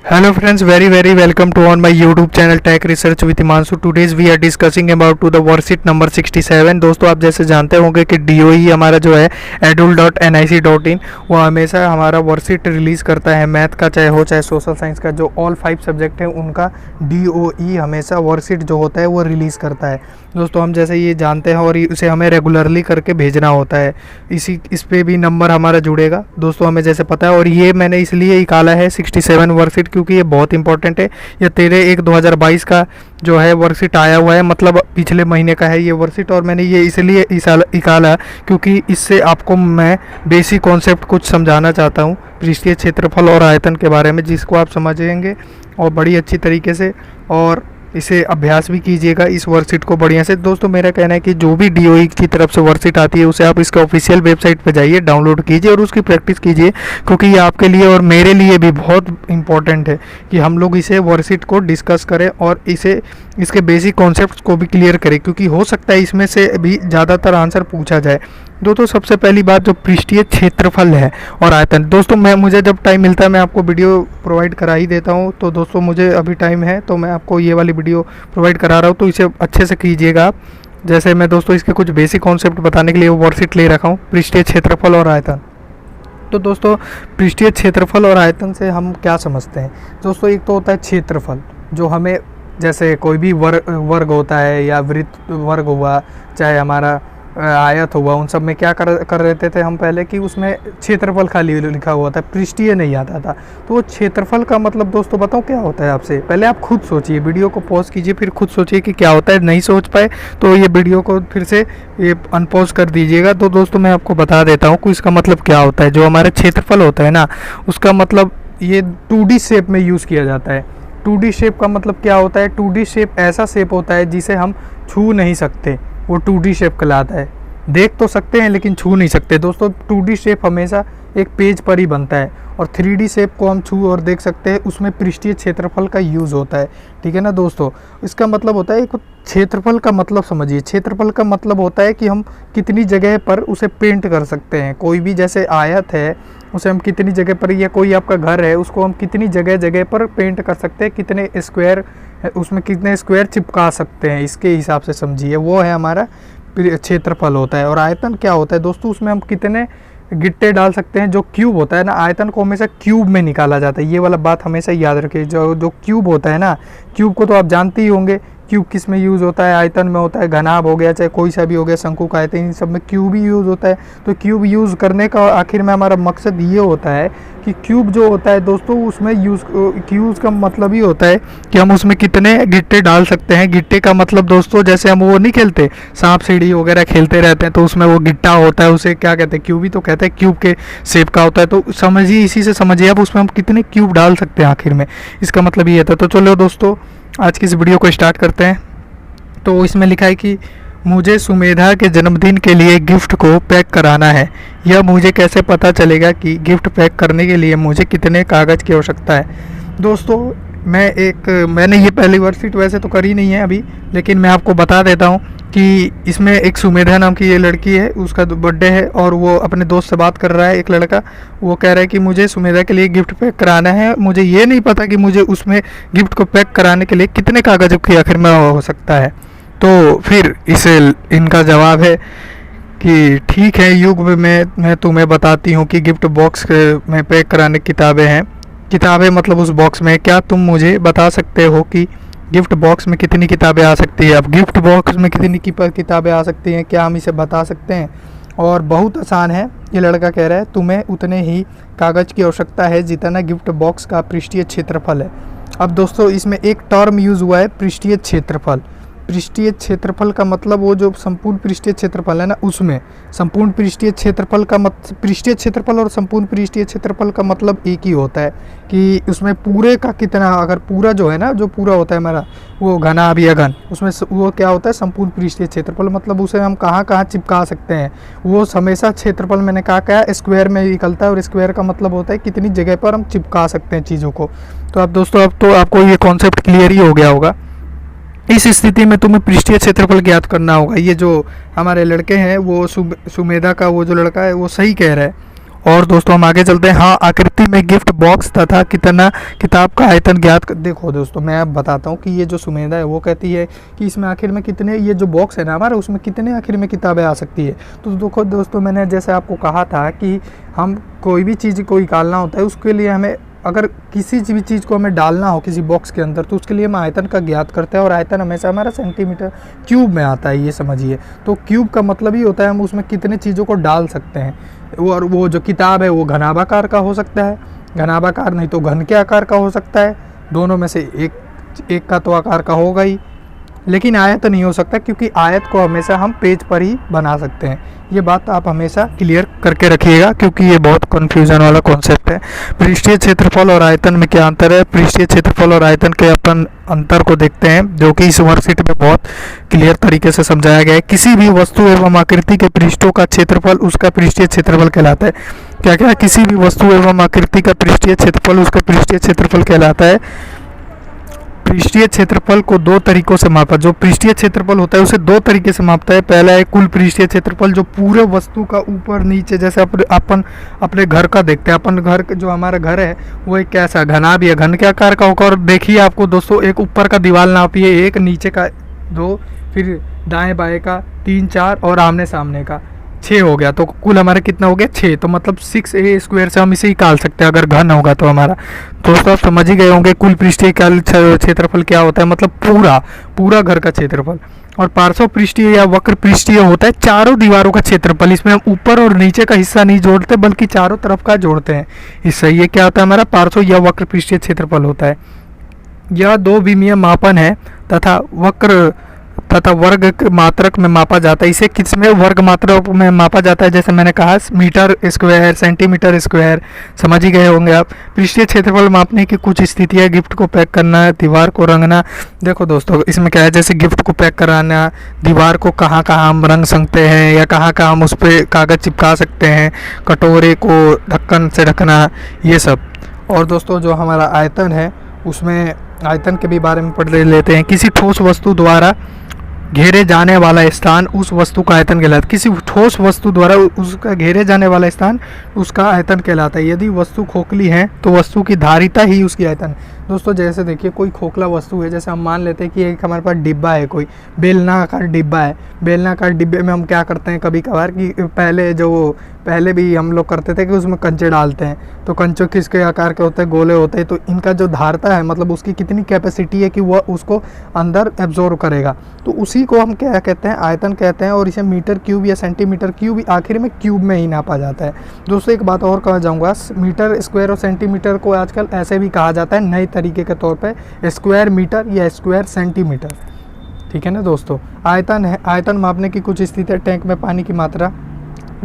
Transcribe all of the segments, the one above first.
Hello friends, very welcome to on my YouTube channel Tech Research with Himanshu. Today's we are discussing about to the worksheet number 67। दोस्तों आप जैसे जानते होंगे कि DOE हमारा जो है edul.nic.in वो हमेशा हमारा वर्कशीट रिलीज़ करता है, मैथ का चाहे हो चाहे सोशल साइंस का, जो ऑल 5 सब्जेक्ट हैं उनका DOE हमेशा वर्कशीट जो होता है वो रिलीज़ करता है। दोस्तों हम जैसे ये जानते हैं और इसे हमें रेगुलरली करके भेजना होता है, इस पे भी नंबर हमारा जुड़ेगा दोस्तों, हमें जैसे पता है। और ये मैंने इसलिए निकाला है 67 वर्कशीट क्योंकि ये बहुत इंपॉर्टेंट है। ये 13/1/2022 का जो है वर्कशीट आया हुआ है, मतलब पिछले महीने का है ये वर्कशीट। और मैंने ये इसलिए निकाला क्योंकि इससे आपको मैं बेसिक कॉन्सेप्ट कुछ समझाना चाहता हूँ पृष्ठीय क्षेत्रफल और आयतन के बारे में, जिसको आप समझेंगे और बड़ी अच्छी तरीके से, और इसे अभ्यास भी कीजिएगा इस वर्कशीट को बढ़िया से। दोस्तों मेरा कहना है कि जो भी DOE की तरफ से वर्कशीट आती है उसे आप इसका ऑफिशियल वेबसाइट पे जाइए, डाउनलोड कीजिए और उसकी प्रैक्टिस कीजिए, क्योंकि ये आपके लिए और मेरे लिए भी बहुत इंपॉर्टेंट है कि हम लोग इसे वर्कशीट को डिस्कस करें और इसके बेसिक कॉन्सेप्ट्स को भी क्लियर करें, क्योंकि हो सकता है इसमें से भी ज़्यादातर आंसर पूछा जाए। दोस्तों सबसे पहली बात जो पृष्ठीय क्षेत्रफल है और आयतन, दोस्तों मुझे जब टाइम मिलता है मैं आपको वीडियो प्रोवाइड करा ही देता हूं। तो दोस्तों मुझे अभी टाइम है तो मैं आपको ये वाली वीडियो प्रोवाइड करा रहा हूं, तो इसे अच्छे से कीजिएगा आप। जैसे मैं दोस्तों इसके कुछ बेसिक कॉन्सेप्ट बताने के लिए वो वर्कशीट ले रखा हूँ, पृष्ठीय क्षेत्रफल और आयतन। तो दोस्तों पृष्ठीय क्षेत्रफल और आयतन से हम क्या समझते हैं? दोस्तों एक तो होता है क्षेत्रफल, जो हमें जैसे कोई भी वर्ग होता है या वृत्त वर्ग हुआ, चाहे हमारा आयत हुआ, उन सब में क्या कर रहे थे हम पहले कि उसमें क्षेत्रफल खाली लिखा हुआ था, पृष्ठीय नहीं आता था। तो वो क्षेत्रफल का मतलब दोस्तों बताओ क्या होता है आपसे? पहले आप खुद सोचिए, वीडियो को पॉज कीजिए, फिर खुद सोचिए कि क्या होता है। नहीं सोच पाए तो ये वीडियो को फिर से ये अनपॉज कर दीजिएगा। तो दोस्तों मैं आपको बता देता हूँ कि इसका मतलब क्या होता है। जो हमारा क्षेत्रफल होता है ना, उसका मतलब ये 2D शेप में यूज़ किया जाता है। 2D शेप का मतलब क्या होता है? 2D शेप ऐसा शेप होता है जिसे हम छू नहीं सकते, वो 2D शेप कहलाता है। देख तो सकते हैं लेकिन छू नहीं सकते। दोस्तों 2D शेप हमेशा एक पेज पर ही बनता है, और 3D शेप को हम छू और देख सकते हैं, उसमें पृष्ठीय क्षेत्रफल का यूज़ होता है। ठीक है ना दोस्तों? इसका मतलब होता है, एक क्षेत्रफल का मतलब समझिए, क्षेत्रफल का मतलब होता है कि हम कितनी जगह पर उसे पेंट कर सकते हैं। कोई भी जैसे आयत है उसे हम कितनी जगह पर, या कोई आपका घर है उसको हम कितनी जगह पर पेंट कर सकते हैं, कितने स्क्वायर उसमें कितने स्क्वायर चिपका सकते हैं, इसके हिसाब से समझिए, वो है हमारा क्षेत्रफल होता है। और आयतन क्या होता है दोस्तों? उसमें हम कितने गिट्टे डाल सकते हैं। जो क्यूब होता है ना, आयतन को हमेशा क्यूब में निकाला जाता है, ये वाला बात हमेशा याद रखिए। जो क्यूब होता है ना, क्यूब को तो आप जानते ही होंगे, क्यूब किस में यूज़ होता है? आयतन में होता है। घनाभ हो गया, चाहे कोई सा भी हो गया, शंकु का आयतन, इन सब में क्यूब ही यूज़ होता है। तो क्यूब यूज़ करने का आखिर में हमारा मकसद ये होता है कि क्यूब जो होता है दोस्तों, उसमें यूज़ का मतलब ही होता है कि हम उसमें कितने गिट्टे डाल सकते हैं। गिट्टे का मतलब दोस्तों, जैसे हम वो नहीं खेलते, सांप सीढ़ी वगैरह खेलते रहते हैं, तो उसमें वो गिट्टा होता है, उसे क्या कहते हैं? क्यूब ही तो कहते हैं। क्यूब के शेप का होता है। तो समझिए, इसी से समझिए आप उसमें हम कितने क्यूब डाल सकते हैं आखिर में, इसका मतलब ये था। तो चलो दोस्तों आज की इस वीडियो को स्टार्ट करते हैं। तो इसमें लिखा है कि मुझे सुमेधा के जन्मदिन के लिए गिफ्ट को पैक कराना है। यह मुझे कैसे पता चलेगा कि गिफ्ट पैक करने के लिए मुझे कितने कागज़ की आवश्यकता है? दोस्तों मैंने ये पहली वर्कशीट वैसे तो करी नहीं है अभी, लेकिन मैं आपको बता देता हूँ कि इसमें एक सुमेधा नाम की ये लड़की है, उसका बर्थडे है और वो अपने दोस्त से बात कर रहा है, एक लड़का। वो कह रहा है कि मुझे सुमेधा के लिए गिफ्ट पैक कराना है। मुझे ये नहीं पता कि मुझे उसमें गिफ्ट को पैक कराने के लिए कितने कागज़ की आखिर में हो सकता है। तो फिर इनका जवाब है कि ठीक है युग में मैं तुम्हें बताती हूँ कि गिफ्ट बॉक्स में पैक कराने किताबें हैं। किताबें मतलब उस बॉक्स में। क्या तुम मुझे बता सकते हो कि गिफ्ट बॉक्स में कितनी किताबें आ सकती है? अब गिफ्ट बॉक्स में कितनी किताबें आ सकती हैं, क्या हम इसे बता सकते हैं? और बहुत आसान है। ये लड़का कह रहा है तुम्हें उतने ही कागज़ की आवश्यकता है जितना गिफ्ट बॉक्स का पृष्ठीय क्षेत्रफल है। अब दोस्तों इसमें एक टर्म यूज़ हुआ है, पृष्ठीय क्षेत्रफल। पृष्ठीय क्षेत्रफल का मतलब वो जो संपूर्ण पृष्ठीय क्षेत्रफल है ना, उसमें संपूर्ण पृष्ठीय क्षेत्रफल का पृष्ठीय क्षेत्रफल और संपूर्ण पृष्ठीय क्षेत्रफल का मतलब एक ही होता है कि उसमें पूरे का कितना, अगर पूरा जो है ना, जो पूरा होता है हमारा वो घनाभ या घन, उसमें वो क्या होता है? संपूर्ण पृष्ठीय क्षेत्रफल। मतलब उसे हम कहाँ कहाँ चिपका सकते हैं। वो हमेशा क्षेत्रफल मैंने कहा क्या स्क्वायर में निकलता है, और स्क्वायर का मतलब होता है कितनी जगह पर हम चिपका सकते हैं चीज़ों को। तो अब दोस्तों अब तो आपको ये कॉन्सेप्ट क्लियर ही हो गया होगा। इस स्थिति में तुम्हें पृष्ठीय क्षेत्रफल ज्ञात करना होगा। ये जो हमारे लड़के हैं, वो सुमेधा का वो जो लड़का है वो सही कह रहा है। और दोस्तों हम आगे चलते हैं। हाँ, आकृति में गिफ्ट बॉक्स तथा कितना किताब का आयतन ज्ञात देखो दोस्तों, मैं अब बताता हूँ कि ये जो सुमेधा है वो कहती है कि इसमें आखिर में कितने, ये जो बॉक्स है ना हमारा, उसमें कितने आखिर में किताबें आ सकती है। तो देखो दोस्तों, मैंने जैसे आपको कहा था कि हम कोई भी चीज़ को निकालना होता है, उसके लिए हमें अगर किसी भी चीज़ को हमें डालना हो किसी बॉक्स के अंदर, तो उसके लिए हम आयतन का ज्ञात करते हैं, और आयतन हमेशा हमारा सेंटीमीटर क्यूब में आता है, ये समझिए। तो क्यूब का मतलब ही होता है हम उसमें कितने चीज़ों को डाल सकते हैं। और वो जो किताब है वो घनाभाकार का हो सकता है, घनाभाकार नहीं तो घन के आकार का हो सकता है, दोनों में से एक का तो आकार का होगा ही, लेकिन आयत नहीं हो सकता, क्योंकि आयत को हमेशा हम पेज पर ही बना सकते हैं। ये बात आप हमेशा क्लियर करके रखिएगा, क्योंकि ये बहुत कन्फ्यूजन वाला कॉन्सेप्ट है। पृष्ठीय क्षेत्रफल और आयतन में क्या अंतर है? पृष्ठीय क्षेत्रफल और आयतन के अपन अंतर को देखते हैं, जो कि इस वर्कशीट में बहुत क्लियर तरीके से समझाया गया है। किसी भी वस्तु एवं आकृति के पृष्ठों का क्षेत्रफल उसका पृष्ठीय क्षेत्रफल कहलाता है। क्या क्या? किसी भी वस्तु एवं आकृति का पृष्ठीय क्षेत्रफल उसका पृष्ठीय क्षेत्रफल कहलाता है। पृष्ठीय क्षेत्रफल को दो तरीकों से मापा, जो पृष्ठीय क्षेत्रफल होता है उसे दो तरीके से मापता है। पहला है कुल पृष्ठीय क्षेत्रफल, जो पूरे वस्तु का ऊपर नीचे, जैसे अपन अपने घर का देखते हैं, अपन घर जो हमारा घर है वो एक कैसा घना भी है, घन के आकार का होगा। और देखिए आपको दोस्तों, एक ऊपर का दीवार नापिए, एक नीचे का 2, फिर दाएं बाएं का 3 4 और आमने सामने का 6 हो गया। तो कुल हमारा कितना हो गया? 6। तो मतलब 6a² से हम इसे निकाल सकते हैं अगर घन होगा तो हमारा। दोस्तों आप समझ ही गए होंगे कुल पृष्ठीय क्षेत्रफल क्या होता है, मतलब पूरा घर का क्षेत्रफल। और पार्श्व पृष्ठीय या वक्र पृष्ठीय होता है चारों दीवारों का क्षेत्रफल। इसमें हम ऊपर और नीचे का हिस्सा नहीं जोड़ते, बल्कि चारों तरफ का जोड़ते हैं हिस्सा। ये क्या होता है? हमारा पार्श्व या वक्र पृष्ठीय क्षेत्रफल होता है। यह 2 विमीय मापन है तथा वर्ग मात्रक में मापा जाता है। इसे किस में? वर्ग मात्रक में मापा जाता है। जैसे मैंने कहा मीटर स्क्वायर, सेंटीमीटर स्क्वायर, समझ ही गए होंगे आप। पृष्ठीय क्षेत्रफल मापने की कुछ स्थितियाँ: गिफ्ट को पैक करना, दीवार को रंगना। देखो दोस्तों, इसमें क्या है, जैसे गिफ्ट को पैक कराना, दीवार को कहाँ कहाँ हम रंग सकते हैं या कहाँ कहाँ हम उस पर कागज़ चिपका सकते हैं, कटोरे को ढक्कन से ढकना, ये सब। और दोस्तों जो हमारा आयतन है, उसमें आयतन के भी बारे में पढ़ लेते हैं। किसी ठोस वस्तु द्वारा घेरे जाने वाला स्थान उस वस्तु का आयतन कहलाता है। किसी ठोस वस्तु द्वारा उसका घेरे जाने वाला स्थान उसका आयतन कहलाता है। यदि वस्तु खोखली है तो वस्तु की धारिता ही उसकी आयतन है। दोस्तों जैसे देखिए, कोई खोखला वस्तु है, जैसे हम मान लेते हैं कि एक हमारे पास डिब्बा है, कोई बेलनाकार डिब्बा है। बेलनाकार डिब्बे में हम क्या करते हैं कभी कभार कि पहले भी हम लोग करते थे कि उसमें कंचे डालते हैं। तो कंचों किसके आकार के होते हैं? गोले होते हैं। तो इनका जो धारता है, मतलब उसकी कितनी कैपेसिटी है कि वह उसको अंदर एब्जॉर्व करेगा, तो उसी को हम क्या कहते हैं? आयतन कहते हैं। और इसे मीटर क्यूब या सेंटीमीटर क्यूब आखिर में क्यूब में ही नापा जाता है। दोस्तों एक बात और कहा जाऊँगा, मीटर स्क्वायर और सेंटीमीटर को आजकल ऐसे भी कहा जाता है नए तरीके के तौर पे, स्क्वायर मीटर या स्क्वायर सेंटीमीटर। ठीक है ना दोस्तों। आयतन है, आयतन मापने की कुछ स्थिति। टैंक में पानी की मात्रा।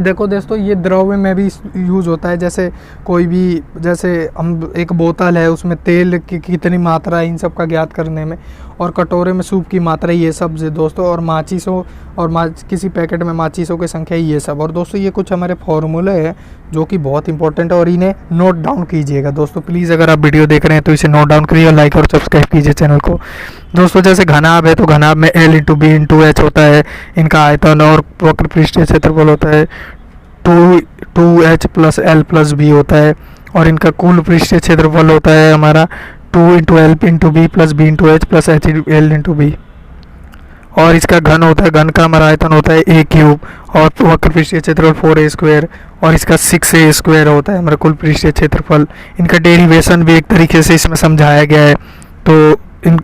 देखो दोस्तों, ये द्रव्य में भी यूज़ होता है। जैसे कोई भी, जैसे हम एक बोतल है, उसमें तेल की कितनी मात्रा है, इन सब का ज्ञात करने में। और कटोरे में सूप की मात्रा, ये सब से दोस्तों। और माचिसों और किसी पैकेट में माचिसों की संख्या, ये सब। और दोस्तों ये कुछ हमारे फॉर्मूले हैं जो कि बहुत इंपॉर्टेंट है, और इन्हें नोट डाउन कीजिएगा दोस्तों प्लीज़। अगर आप वीडियो देख रहे हैं तो इसे नोट डाउन करिए, लाइक और सब्सक्राइब कीजिए चैनल को। दोस्तों जैसे घनाभ है तो घनाभ में L/B/H होता है इनका आयतन, और वक्र पृष्ठीय क्षेत्रफल होता है 2H + L + B होता है। और इनका कुल पृष्ठीय क्षेत्रफल होता है हमारा 2 × L × B + B × H + H L × B। और इसका घन होता है, घन का हमारा आयतन होता है A³। और वक्र पृष्ठीय क्षेत्रफल 4a²। और इसका 6a² होता है हमारा कुल पृष्ठीय क्षेत्रफल। इनका डेरिवेशन भी एक तरीके से इसमें समझाया गया है, तो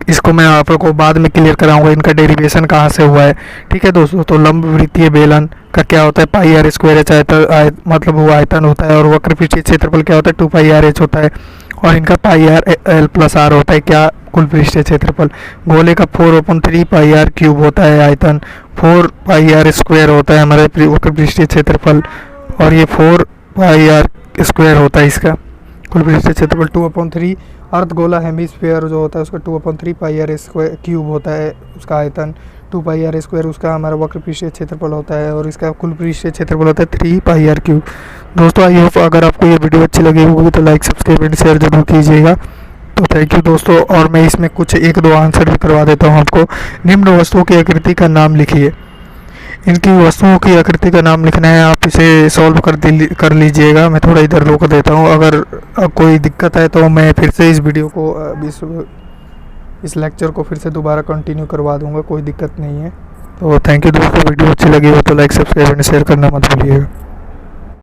इसको मैं आपको बाद में क्लियर कराऊंगा इनका डेरिवेशन कहाँ से हुआ है। ठीक है दोस्तों। तो लंब वृत्तीय बेलन का क्या होता है? πr²h मतलब वो आयतन होता है। और वक्र पृष्ठीय क्षेत्रफल क्या होता है? 2πrh होता है। और इनका πr/L + r होता है क्या? कुल पृष्ठीय क्षेत्रफल। गोले का 4/3πr³ होता है आयतन। 4πr² होता है हमारे वक्र पृष्ठीय क्षेत्रफल। और ये 4πr² होता है इसका कुल पृष्ठीय क्षेत्रफल। 2/3 अर्धगोला हेमिस्फीयर जो होता है उसका 2/3πr² होता है उसका आयतन। 2πr² उसका हमारा वक्र पृष्ठीय क्षेत्रफल होता है। और इसका कुल पृष्ठीय क्षेत्रफल होता है 3πr³। दोस्तों आई होप अगर आपको ये वीडियो अच्छी लगी होगी तो लाइक, सब्सक्राइब एंड शेयर जरूर कीजिएगा। तो थैंक यू दोस्तों। और मैं इसमें कुछ 1-2 आंसर भी करवा देता हूँ आपको। निम्न वस्तुओं की आकृति का नाम लिखिए। इनकी वस्तुओं की आकृति का नाम लिखना है, आप इसे सॉल्व कर लीजिएगा। मैं थोड़ा इधर रोक देता हूँ, अगर कोई दिक्कत है तो मैं फिर से इस वीडियो को इस लेक्चर को फिर से दोबारा कंटिन्यू करवा दूंगा, कोई दिक्कत नहीं है। तो थैंक यू दोस्तों, वीडियो अच्छी लगी हो तो लाइक सब्सक्राइब एंड शेयर करना मत भूलिएगा।